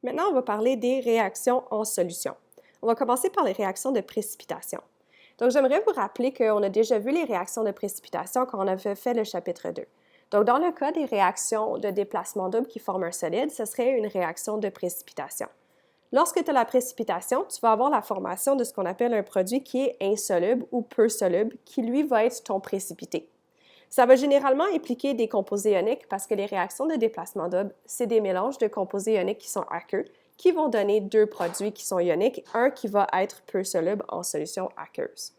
Maintenant, on va parler des réactions en solution. On va commencer par les réactions de précipitation. Donc, j'aimerais vous rappeler qu'on a déjà vu les réactions de précipitation quand on avait fait le chapitre 2. Donc, dans le cas des réactions de déplacement double qui forment un solide, ce serait une réaction de précipitation. Lorsque tu as la précipitation, tu vas avoir la formation de ce qu'on appelle un produit qui est insoluble ou peu soluble, qui lui va être ton précipité. Ça va généralement impliquer des composés ioniques parce que les réactions de déplacement double, c'est des mélanges de composés ioniques qui sont aqueux qui vont donner deux produits qui sont ioniques, un qui va être peu soluble en solution aqueuse.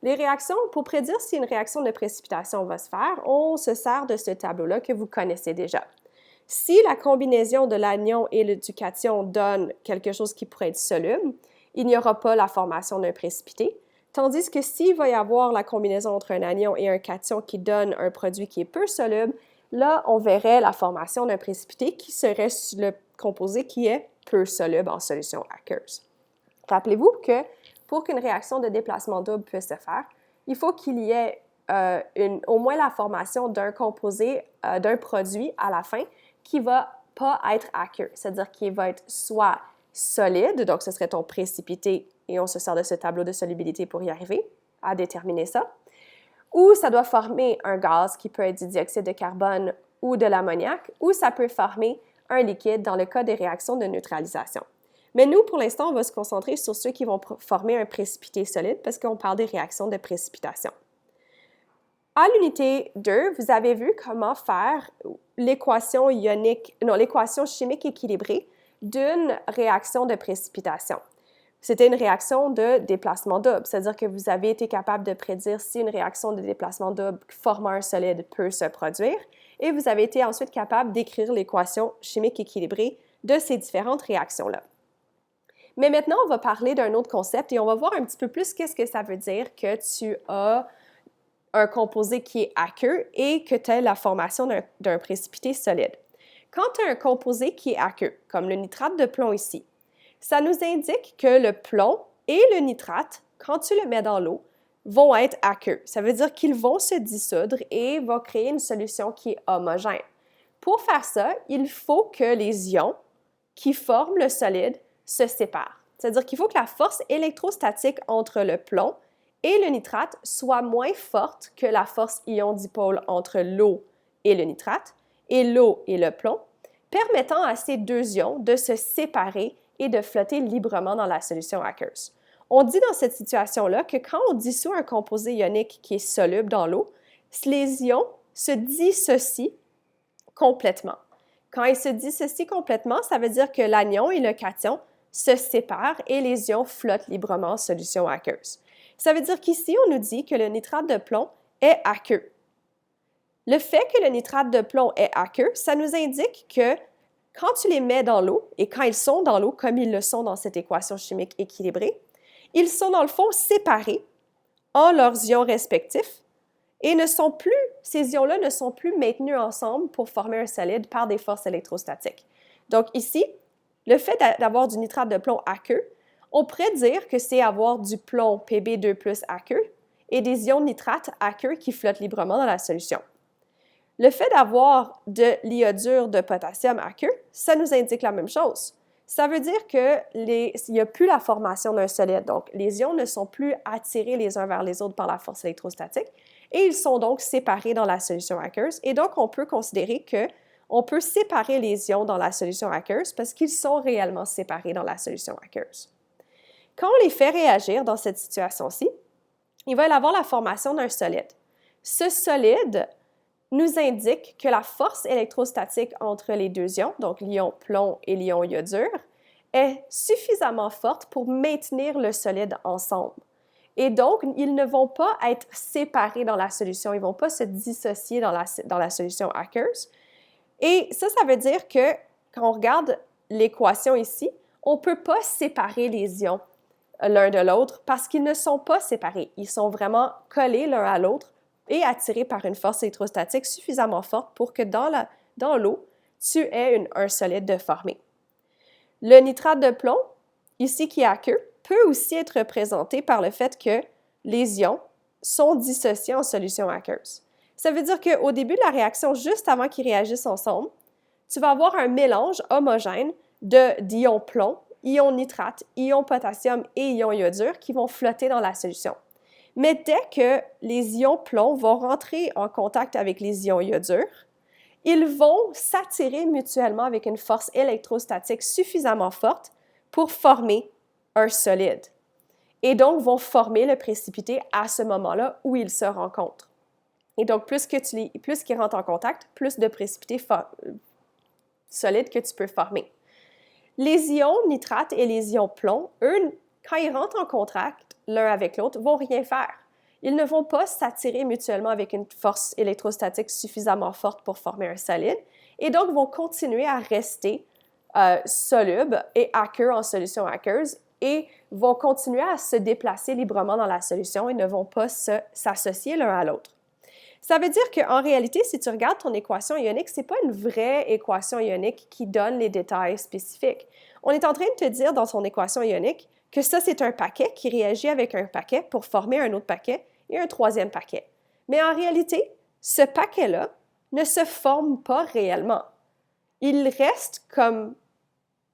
Les réactions, pour prédire si une réaction de précipitation va se faire, on se sert de ce tableau-là que vous connaissez déjà. Si la combinaison de l'anion et du cation donne quelque chose qui pourrait être soluble, il n'y aura pas la formation d'un précipité. Tandis que s'il va y avoir la combinaison entre un anion et un cation qui donne un produit qui est peu soluble, là, on verrait la formation d'un précipité qui serait le composé qui est peu soluble en solution aqueuse. Rappelez-vous que pour qu'une réaction de déplacement double puisse se faire, il faut qu'il y ait au moins la formation d'un composé, d'un produit à la fin qui ne va pas être aqueux, c'est-à-dire qu'il va être soit solide, donc ce serait ton précipité, et on se sert de ce tableau de solubilité pour y arriver, à déterminer ça, ou ça doit former un gaz qui peut être du dioxyde de carbone ou de l'ammoniac, ou ça peut former un liquide dans le cas des réactions de neutralisation. Mais nous, pour l'instant, on va se concentrer sur ceux qui vont former un précipité solide parce qu'on parle des réactions de précipitation. À l'unité 2, vous avez vu comment faire l'équation chimique équilibrée d'une réaction de précipitation. C'était une réaction de déplacement double, c'est-à-dire que vous avez été capable de prédire si une réaction de déplacement double formant un solide peut se produire, et vous avez été ensuite capable d'écrire l'équation chimique équilibrée de ces différentes réactions-là. Mais maintenant, on va parler d'un autre concept et on va voir un petit peu plus qu'est-ce que ça veut dire que tu as un composé qui est aqueux et que tu as la formation d'un précipité solide. Quand tu as un composé qui est aqueux, comme le nitrate de plomb ici, ça nous indique que le plomb et le nitrate, quand tu le mets dans l'eau, vont être aqueux. Ça veut dire qu'ils vont se dissoudre et vont créer une solution qui est homogène. Pour faire ça, il faut que les ions qui forment le solide se séparent. C'est-à-dire qu'il faut que la force électrostatique entre le plomb et le nitrate soit moins forte que la force ion-dipôle entre l'eau et le nitrate, et l'eau et le plomb, permettant à ces deux ions de se séparer et de flotter librement dans la solution aqueuse. On dit dans cette situation-là que quand on dissout un composé ionique qui est soluble dans l'eau, les ions se dissocient complètement. Quand ils se dissocient complètement, ça veut dire que l'anion et le cation se séparent et les ions flottent librement en solution aqueuse. Ça veut dire qu'ici, on nous dit que le nitrate de plomb est aqueux. Le fait que le nitrate de plomb est aqueux, ça nous indique que quand tu les mets dans l'eau, et quand ils sont dans l'eau, comme ils le sont dans cette équation chimique équilibrée, ils sont dans le fond séparés en leurs ions respectifs et ces ions-là ne sont plus maintenus ensemble pour former un solide par des forces électrostatiques. Donc ici, le fait d'avoir du nitrate de plomb aqueux, on pourrait dire que c'est avoir du plomb Pb2+ aqueux et des ions de nitrate aqueux qui flottent librement dans la solution. Le fait d'avoir de l'iodure de potassium aqueux, ça nous indique la même chose. Ça veut dire qu'il n'y a plus la formation d'un solide, donc les ions ne sont plus attirés les uns vers les autres par la force électrostatique et ils sont donc séparés dans la solution aqueuse. Et donc, on peut considérer qu'on peut séparer les ions dans la solution aqueuse parce qu'ils sont réellement séparés dans la solution aqueuse. Quand on les fait réagir dans cette situation-ci, il va y avoir la formation d'un solide. Ce solide nous indique que la force électrostatique entre les deux ions, donc l'ion plomb et l'ion iodure, est suffisamment forte pour maintenir le solide ensemble. Et donc, ils ne vont pas être séparés dans la solution, ils ne vont pas se dissocier dans la solution aqueuse. Et ça veut dire que quand on regarde l'équation ici, on ne peut pas séparer les ions l'un de l'autre parce qu'ils ne sont pas séparés. Ils sont vraiment collés l'un à l'autre et attirés par une force électrostatique suffisamment forte pour que dans l'eau, tu aies un solide de formé. Le nitrate de plomb, ici qui est aqueux, peut aussi être représenté par le fait que les ions sont dissociés en solution aqueuse. Ça veut dire qu'au début de la réaction, juste avant qu'ils réagissent ensemble, tu vas avoir un mélange homogène d'ions plomb, ions nitrate, ions potassium et ions iodure qui vont flotter dans la solution. Mais dès que les ions plomb vont rentrer en contact avec les ions iodure, ils vont s'attirer mutuellement avec une force électrostatique suffisamment forte pour former un solide. Et donc, vont former le précipité à ce moment-là où ils se rencontrent. Et donc, plus qu'ils rentrent en contact, plus de précipité solide que tu peux former. Les ions nitrate et les ions plomb, eux, quand ils rentrent en contact l'un avec l'autre, vont rien faire. Ils ne vont pas s'attirer mutuellement avec une force électrostatique suffisamment forte pour former un solide et donc vont continuer à rester solubles et aqueux en solution aqueuse et vont continuer à se déplacer librement dans la solution et ne vont pas s'associer l'un à l'autre. Ça veut dire qu'en réalité, si tu regardes ton équation ionique, ce n'est pas une vraie équation ionique qui donne les détails spécifiques. On est en train de te dire dans ton équation ionique que ça, c'est un paquet qui réagit avec un paquet pour former un autre paquet et un troisième paquet. Mais en réalité, ce paquet-là ne se forme pas réellement. Il reste comme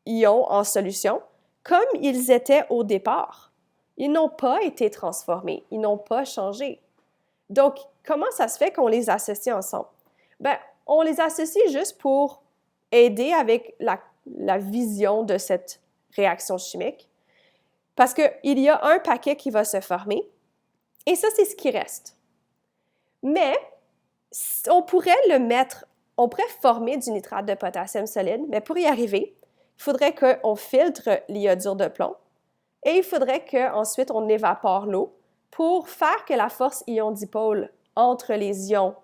ions en solution, comme ils étaient au départ. Ils n'ont pas été transformés, ils n'ont pas changé. Donc, comment ça se fait qu'on les associe ensemble? Bien, on les associe juste pour aider avec la vision de cette réaction chimique, parce qu'il y a un paquet qui va se former, et ça, c'est ce qui reste. Mais, on pourrait former du nitrate de potassium solide, mais pour y arriver, il faudrait qu'on filtre l'iodure de plomb, et il faudrait qu'ensuite on évapore l'eau pour faire que la force ion-dipôle entre les ions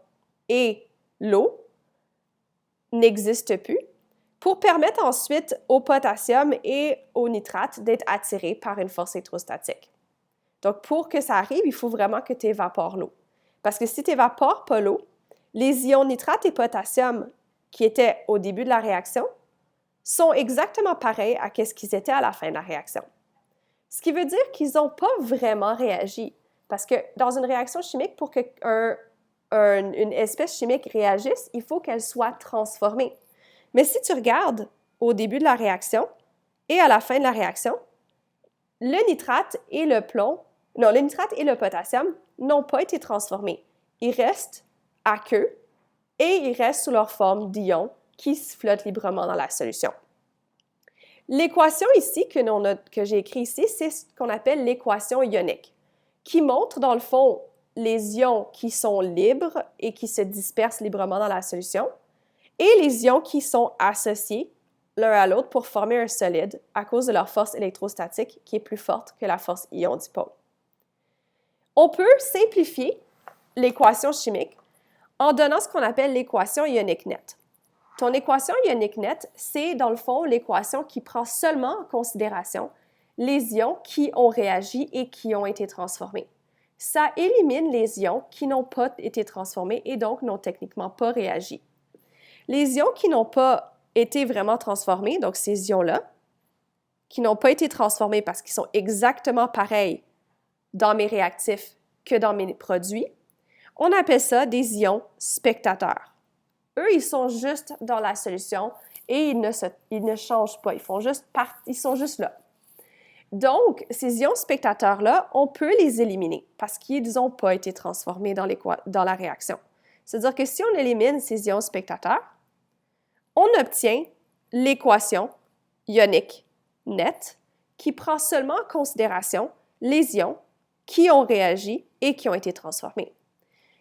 et l'eau n'existe plus, pour permettre ensuite au potassium et au nitrate d'être attirés par une force électrostatique. Donc, pour que ça arrive, il faut vraiment que tu évapores l'eau. Parce que si tu n'évapores pas l'eau, les ions nitrate et potassium qui étaient au début de la réaction sont exactement pareils à ce qu'ils étaient à la fin de la réaction. Ce qui veut dire qu'ils n'ont pas vraiment réagi. Parce que dans une réaction chimique, pour qu'une espèce chimique réagisse, il faut qu'elle soit transformée. Mais si tu regardes au début de la réaction et à la fin de la réaction, le nitrate et le potassium n'ont pas été transformés. Ils restent aqueux et ils restent sous leur forme d'ions qui flottent librement dans la solution. L'équation ici que j'ai écrite ici, c'est ce qu'on appelle l'équation ionique, qui montre dans le fond les ions qui sont libres et qui se dispersent librement dans la solution et les ions qui sont associés l'un à l'autre pour former un solide à cause de leur force électrostatique qui est plus forte que la force ion-dipôle. On peut simplifier l'équation chimique en donnant ce qu'on appelle l'équation ionique nette. Ton équation ionique nette, c'est dans le fond l'équation qui prend seulement en considération les ions qui ont réagi et qui ont été transformés. Ça élimine les ions qui n'ont pas été transformés et donc n'ont techniquement pas réagi. Les ions qui n'ont pas été vraiment transformés, donc ces ions-là, qui n'ont pas été transformés parce qu'ils sont exactement pareils dans mes réactifs que dans mes produits, on appelle ça des ions spectateurs. Eux, ils sont juste dans la solution et ils ne changent pas, ils sont juste là. Donc, ces ions spectateurs-là, on peut les éliminer parce qu'ils n'ont pas été transformés dans la réaction. C'est-à-dire que si on élimine ces ions spectateurs, on obtient l'équation ionique nette qui prend seulement en considération les ions qui ont réagi et qui ont été transformés.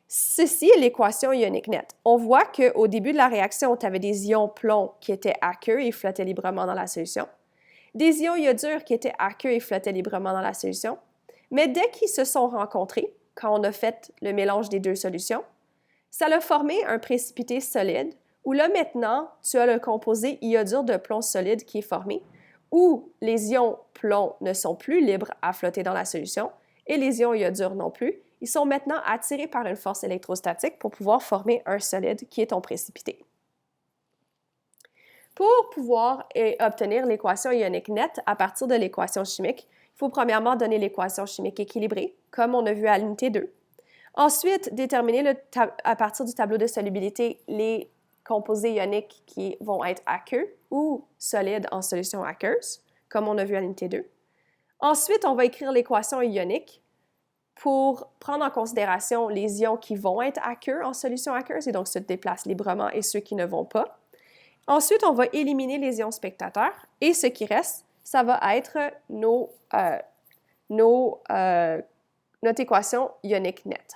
Ceci est l'équation ionique nette. On voit qu'au début de la réaction, tu avais des ions plomb qui étaient aqueux et flottaient librement dans la solution, des ions iodure qui étaient aqueux et flottaient librement dans la solution, mais dès qu'ils se sont rencontrés, quand on a fait le mélange des deux solutions, ça a formé un précipité solide où là maintenant, tu as le composé iodure de plomb solide qui est formé, où les ions plomb ne sont plus libres à flotter dans la solution et les ions iodure non plus. Ils sont maintenant attirés par une force électrostatique pour pouvoir former un solide qui est ton précipité. Pour pouvoir obtenir l'équation ionique nette à partir de l'équation chimique, il faut premièrement donner l'équation chimique équilibrée, comme on a vu à l'unité 2. Ensuite, déterminer à partir du tableau de solubilité les composés ioniques qui vont être aqueux ou solide en solution aqueuse, comme on a vu à l'unité 2. Ensuite, on va écrire l'équation ionique pour prendre en considération les ions qui vont être aqueux en solution aqueuse et donc se déplacent librement et ceux qui ne vont pas. Ensuite, on va éliminer les ions spectateurs et ce qui reste, ça va être notre équation ionique nette.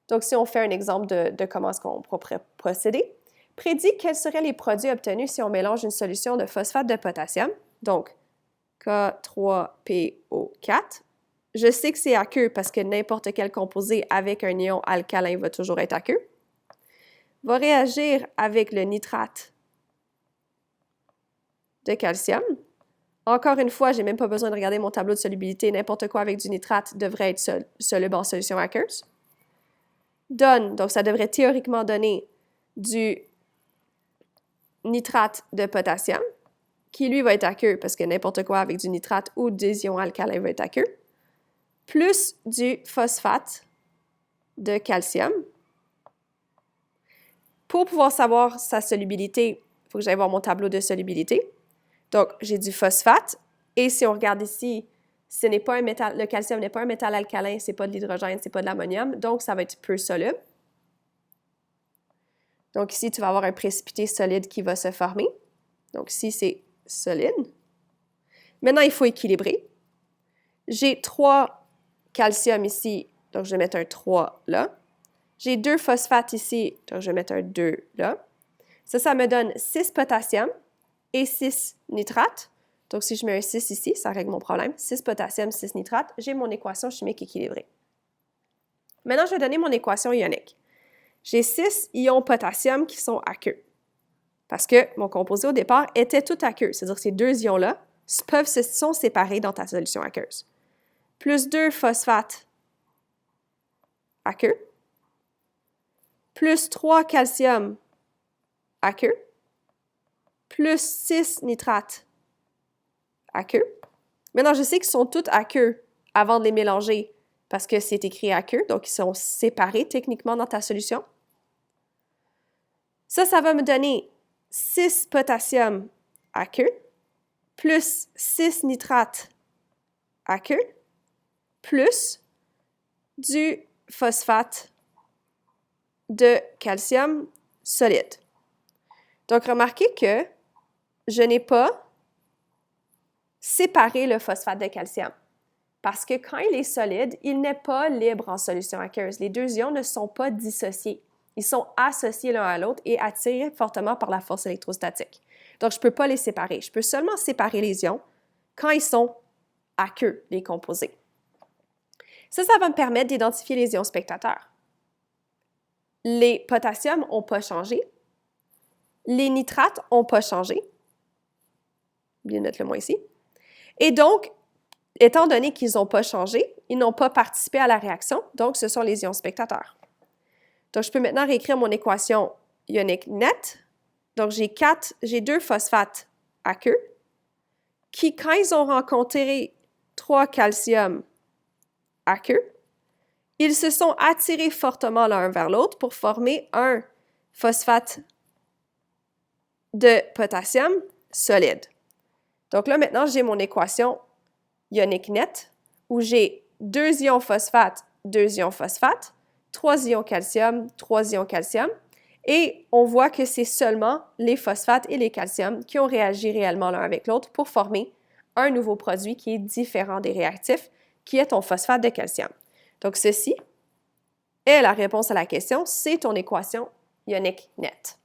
Donc, si on fait un exemple de comment est-ce qu'on pourrait procéder, prédit quels seraient les produits obtenus si on mélange une solution de phosphate de potassium, donc K3PO4. Je sais que c'est aqueux parce que n'importe quel composé avec un ion alcalin va toujours être aqueux. Va réagir avec le nitrate de calcium. Encore une fois, je n'ai même pas besoin de regarder mon tableau de solubilité. N'importe quoi avec du nitrate devrait être soluble en solution aqueuse. Donc ça devrait théoriquement donner du nitrate de potassium, qui lui va être aqueux parce que n'importe quoi avec du nitrate ou des ions alcalins va être aqueux, plus du phosphate de calcium. Pour pouvoir savoir sa solubilité, il faut que j'aille voir mon tableau de solubilité. Donc, j'ai du phosphate, et si on regarde ici, ce n'est pas un métal, le calcium n'est pas un métal alcalin, ce n'est pas de l'hydrogène, ce n'est pas de l'ammonium, donc ça va être peu soluble. Donc ici, tu vas avoir un précipité solide qui va se former. Donc ici, c'est solide. Maintenant, il faut équilibrer. J'ai 3 calcium ici, donc je vais mettre un 3 là. J'ai 2 phosphates ici, donc je vais mettre un 2 là. Ça me donne 6 potassium et 6 nitrates. Donc, si je mets un 6 ici, ça règle mon problème. 6 potassium, 6 nitrates, j'ai mon équation chimique équilibrée. Maintenant, je vais donner mon équation ionique. J'ai 6 ions potassium qui sont aqueux. Parce que mon composé au départ était tout aqueux, c'est-à-dire que ces 2 ions-là sont séparés dans ta solution aqueuse. Plus 2 phosphates aqueux, plus 3 calcium aqueux, plus 6 nitrates aqueux. Maintenant, je sais qu'ils sont tous aqueux avant de les mélanger parce que c'est écrit aqueux, donc ils sont séparés techniquement dans ta solution. Ça va me donner 6 potassium aqueux, plus 6 nitrates aqueux, plus du phosphate de calcium solide. Donc, remarquez que je n'ai pas séparé le phosphate de calcium parce que quand il est solide, il n'est pas libre en solution aqueuse. Les 2 ions ne sont pas dissociés. Ils sont associés l'un à l'autre et attirés fortement par la force électrostatique. Donc, je ne peux pas les séparer. Je peux seulement séparer les ions quand ils sont aqueux, les composés. Ça va me permettre d'identifier les ions spectateurs. Les potassiums n'ont pas changé. Les nitrates n'ont pas changé. Bien, note-le moi ici. Et donc, étant donné qu'ils n'ont pas changé, ils n'ont pas participé à la réaction, donc ce sont les ions spectateurs. Donc, je peux maintenant réécrire mon équation ionique nette. Donc, j'ai 2 phosphates aqueux qui, quand ils ont rencontré 3 calcium aqueux, ils se sont attirés fortement l'un vers l'autre pour former un phosphate de potassium solide. Donc là, maintenant, j'ai mon équation ionique nette où j'ai 2 ions phosphate, 2 ions phosphate, 3 ions calcium, 3 ions calcium, et on voit que c'est seulement les phosphates et les calciums qui ont réagi réellement l'un avec l'autre pour former un nouveau produit qui est différent des réactifs, qui est ton phosphate de calcium. Donc, ceci est la réponse à la question, c'est ton équation ionique nette.